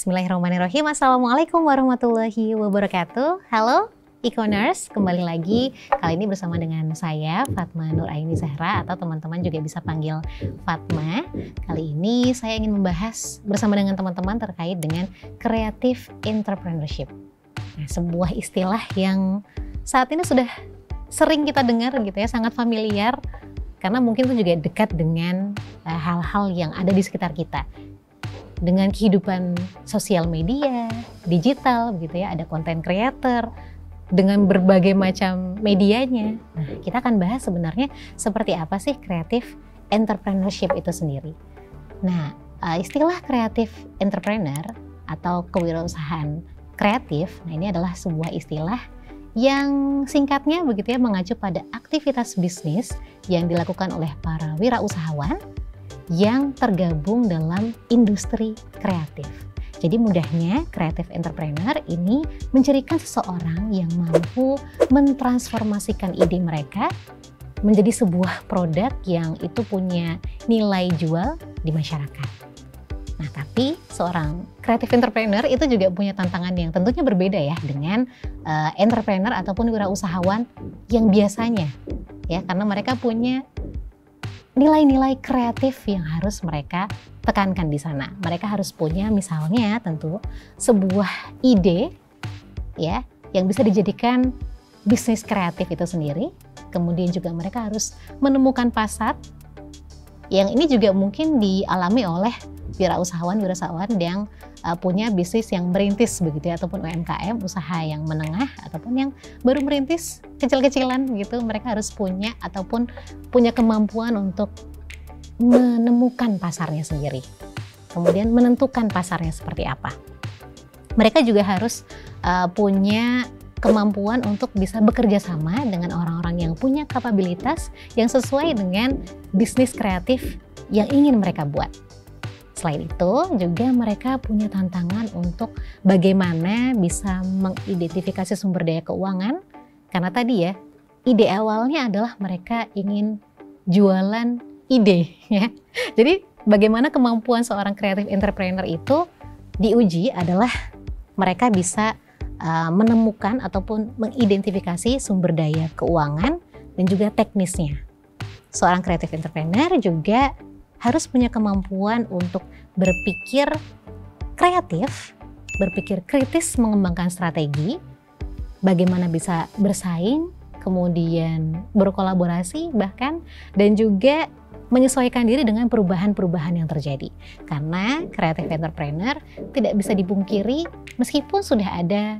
Bismillahirrahmanirrahim. Assalamualaikum warahmatullahi wabarakatuh. Halo e-commerce, kembali lagi kali ini bersama dengan saya Fatma Nuraini Zahra atau teman-teman juga bisa panggil Fatma. Kali ini saya ingin membahas bersama dengan teman-teman terkait dengan creative entrepreneurship. Nah, sebuah istilah yang saat ini sudah sering kita dengar gitu ya, sangat familiar karena mungkin itu juga dekat dengan hal-hal yang ada di sekitar kita. Dengan kehidupan sosial media, digital begitu ya, ada content creator dengan berbagai macam medianya. Nah, kita akan bahas sebenarnya seperti apa sih creative entrepreneurship itu sendiri. Nah, istilah creative entrepreneur atau kewirausahaan kreatif, nah ini adalah sebuah istilah yang singkatnya begitu ya mengacu pada aktivitas bisnis yang dilakukan oleh para wirausahawan yang tergabung dalam industri kreatif. Jadi mudahnya creative entrepreneur ini mencirikan seseorang yang mampu mentransformasikan ide mereka menjadi sebuah produk yang itu punya nilai jual di masyarakat. Nah, tapi seorang creative entrepreneur itu juga punya tantangan yang tentunya berbeda ya dengan entrepreneur ataupun wirausahawan yang biasanya ya, karena mereka punya nilai-nilai kreatif yang harus mereka tekankan di sana. Mereka harus punya misalnya tentu sebuah ide ya yang bisa dijadikan bisnis kreatif itu sendiri. Kemudian juga mereka harus menemukan pasar yang ini juga mungkin dialami oleh wirausahawan yang punya bisnis yang merintis begitu ya, ataupun UMKM, usaha yang menengah ataupun yang baru merintis kecil-kecilan gitu. Mereka harus punya ataupun punya kemampuan untuk menemukan pasarnya sendiri, kemudian menentukan pasarnya seperti apa. Mereka juga harus punya kemampuan untuk bisa bekerja sama dengan orang-orang yang punya kapabilitas yang sesuai dengan bisnis kreatif yang ingin mereka buat. Selain itu juga mereka punya tantangan untuk bagaimana bisa mengidentifikasi sumber daya keuangan, karena tadi ya ide awalnya adalah mereka ingin jualan ide ya. Jadi bagaimana kemampuan seorang creative entrepreneur itu diuji adalah mereka bisa menemukan ataupun mengidentifikasi sumber daya keuangan dan juga teknisnya. Seorang creative entrepreneur juga harus punya kemampuan untuk berpikir kreatif, berpikir kritis, mengembangkan strategi, bagaimana bisa bersaing, kemudian berkolaborasi bahkan, dan juga menyesuaikan diri dengan perubahan-perubahan yang terjadi. Karena creative entrepreneur tidak bisa dipungkiri meskipun sudah ada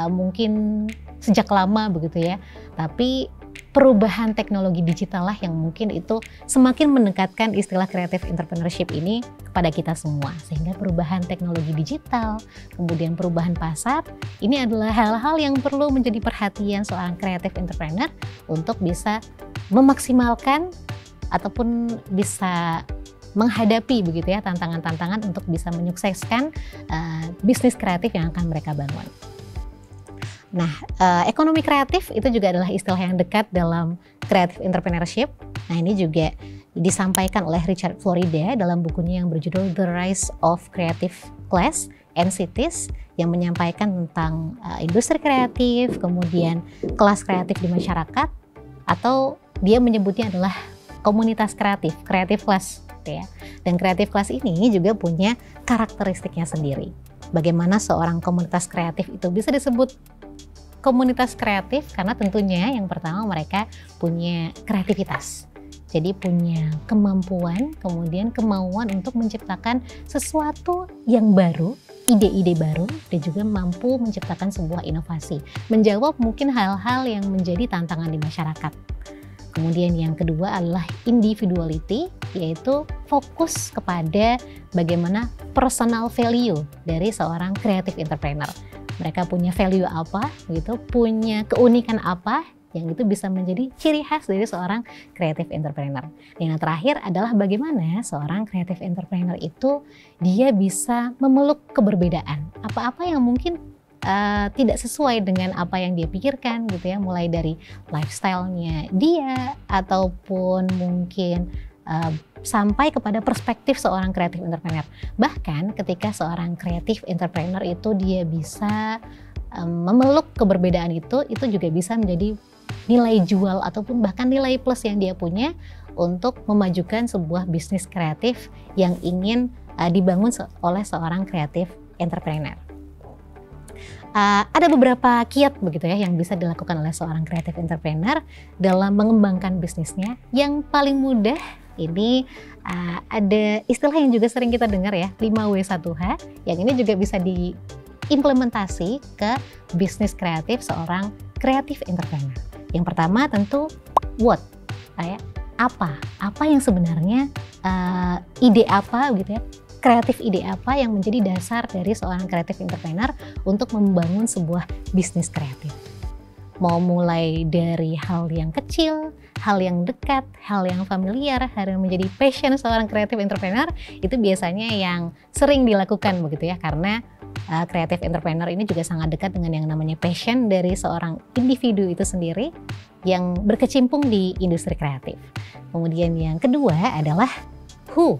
mungkin sejak lama begitu ya, tapi perubahan teknologi digital lah yang mungkin itu semakin mendekatkan istilah creative entrepreneurship ini kepada kita semua. Sehingga perubahan teknologi digital, kemudian perubahan pasar, ini adalah hal-hal yang perlu menjadi perhatian seorang creative entrepreneur untuk bisa memaksimalkan ataupun bisa menghadapi begitu ya tantangan-tantangan untuk bisa menyukseskan bisnis kreatif yang akan mereka bangun. Nah, ekonomi kreatif itu juga adalah istilah yang dekat dalam creative entrepreneurship. Nah, ini juga disampaikan oleh Richard Florida dalam bukunya yang berjudul The Rise of Creative Class and Cities, yang menyampaikan tentang industri kreatif, kemudian kelas kreatif di masyarakat, atau dia menyebutnya adalah komunitas kreatif, creative class gitu ya. Dan creative class ini juga punya karakteristiknya sendiri. Bagaimana seorang komunitas kreatif itu bisa disebut komunitas kreatif? Karena tentunya yang pertama mereka punya kreativitas. Jadi punya kemampuan, kemudian kemauan untuk menciptakan sesuatu yang baru, ide-ide baru, dan juga mampu menciptakan sebuah inovasi. Menjawab mungkin hal-hal yang menjadi tantangan di masyarakat. Kemudian yang kedua adalah individuality, yaitu fokus kepada bagaimana personal value dari seorang creative entrepreneur. Mereka punya value apa gitu, punya keunikan apa yang itu bisa menjadi ciri khas dari seorang creative entrepreneur. Dan yang terakhir adalah bagaimana seorang creative entrepreneur itu dia bisa memeluk keberbedaan. Apa-apa yang mungkin tidak sesuai dengan apa yang dia pikirkan gitu ya, mulai dari lifestyle-nya dia ataupun mungkin sampai kepada perspektif seorang creative entrepreneur. Bahkan ketika seorang creative entrepreneur itu dia bisa memeluk keberbedaan itu juga bisa menjadi nilai jual ataupun bahkan nilai plus yang dia punya untuk memajukan sebuah bisnis kreatif yang ingin dibangun oleh seorang creative entrepreneur. Ada beberapa kiat begitu ya yang bisa dilakukan oleh seorang creative entrepreneur dalam mengembangkan bisnisnya. Yang paling mudah ini ada istilah yang juga sering kita dengar ya, 5W1H, yang ini juga bisa diimplementasi ke bisnis kreatif seorang creative entrepreneur. Yang pertama tentu what, apa yang sebenarnya ide apa gitu ya, kreatif ide apa yang menjadi dasar dari seorang creative entrepreneur untuk membangun sebuah bisnis kreatif. Mau mulai dari hal yang kecil, hal yang dekat, hal yang familiar, hal yang menjadi passion seorang creative entrepreneur, itu biasanya yang sering dilakukan begitu ya, karena creative entrepreneur ini juga sangat dekat dengan yang namanya passion dari seorang individu itu sendiri yang berkecimpung di industri kreatif. Kemudian yang kedua adalah who.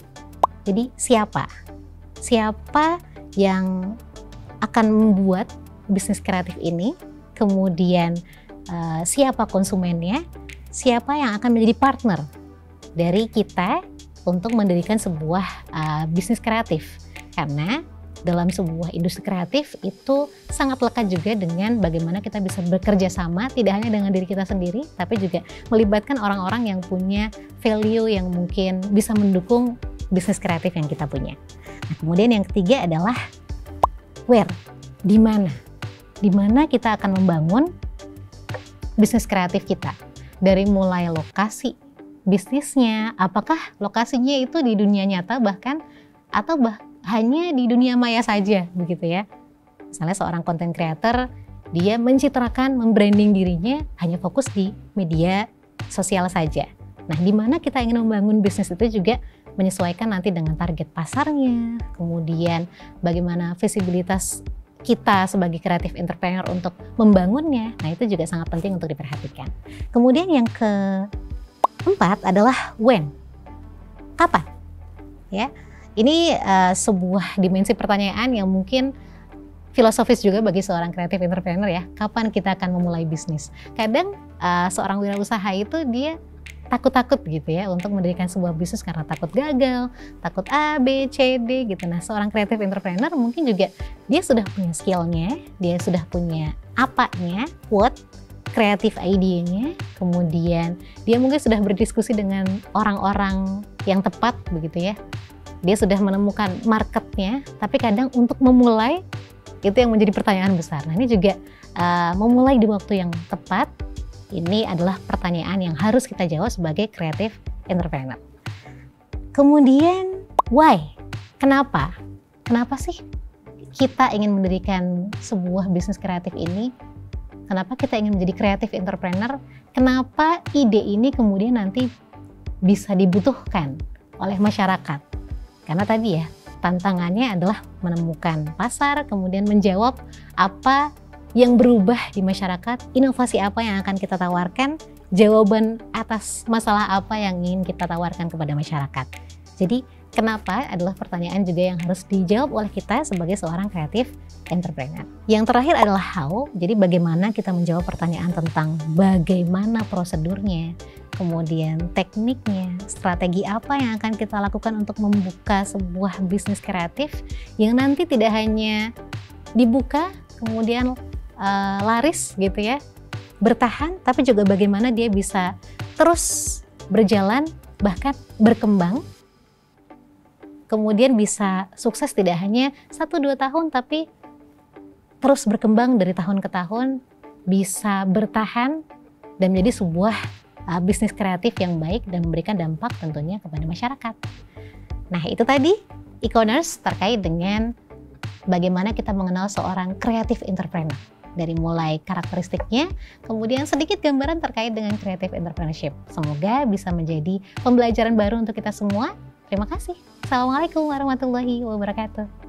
Jadi siapa yang akan membuat bisnis kreatif ini, kemudian siapa konsumennya, siapa yang akan menjadi partner dari kita untuk mendirikan sebuah bisnis kreatif. Karena dalam sebuah industri kreatif itu sangat lekat juga dengan bagaimana kita bisa bekerja sama, tidak hanya dengan diri kita sendiri, tapi juga melibatkan orang-orang yang punya value yang mungkin bisa mendukung bisnis kreatif yang kita punya. Nah, kemudian yang ketiga adalah where, di mana kita akan membangun bisnis kreatif kita. Dari mulai lokasi bisnisnya, apakah lokasinya itu di dunia nyata bahkan atau hanya di dunia maya saja begitu ya. Misalnya seorang content creator, dia mencitrakan, membranding dirinya hanya fokus di media sosial saja. Nah, di mana kita ingin membangun bisnis itu juga menyesuaikan nanti dengan target pasarnya, kemudian bagaimana visibilitas kita sebagai creative entrepreneur untuk membangunnya. Nah, itu juga sangat penting untuk diperhatikan. Kemudian yang keempat adalah when, kapan? Ya, ini sebuah dimensi pertanyaan yang mungkin filosofis juga bagi seorang creative entrepreneur ya. Kapan kita akan memulai bisnis? Kadang seorang wirausaha itu dia takut-takut gitu ya untuk mendirikan sebuah bisnis karena takut gagal, takut A, B, C, D gitu. Nah, seorang creative entrepreneur mungkin juga dia sudah punya skillnya, dia sudah punya apanya, what, creative idenya, kemudian dia mungkin sudah berdiskusi dengan orang-orang yang tepat begitu ya. Dia sudah menemukan marketnya, tapi kadang untuk memulai itu yang menjadi pertanyaan besar. Nah, ini juga memulai di waktu yang tepat. Ini adalah pertanyaan yang harus kita jawab sebagai creative entrepreneur. Kemudian why? Kenapa? Kenapa sih kita ingin mendirikan sebuah bisnis kreatif ini? Kenapa kita ingin menjadi creative entrepreneur? Kenapa ide ini kemudian nanti bisa dibutuhkan oleh masyarakat? Karena tadi ya, tantangannya adalah menemukan pasar, kemudian menjawab apa yang berubah di masyarakat, inovasi apa yang akan kita tawarkan, jawaban atas masalah apa yang ingin kita tawarkan kepada masyarakat. Jadi kenapa adalah pertanyaan juga yang harus dijawab oleh kita sebagai seorang creative entrepreneur. Yang terakhir adalah how, jadi bagaimana kita menjawab pertanyaan tentang bagaimana prosedurnya, kemudian tekniknya, strategi apa yang akan kita lakukan untuk membuka sebuah bisnis kreatif yang nanti tidak hanya dibuka, kemudian laris gitu ya, bertahan, tapi juga bagaimana dia bisa terus berjalan, bahkan berkembang, kemudian bisa sukses tidak hanya 1-2 tahun, tapi terus berkembang dari tahun ke tahun, bisa bertahan dan menjadi sebuah bisnis kreatif yang baik dan memberikan dampak tentunya kepada masyarakat. Nah, itu tadi e-commerce terkait dengan bagaimana kita mengenal seorang creative entrepreneur. Dari mulai karakteristiknya, kemudian sedikit gambaran terkait dengan creative entrepreneurship. Semoga bisa menjadi pembelajaran baru untuk kita semua. Terima kasih. Assalamualaikum warahmatullahi wabarakatuh.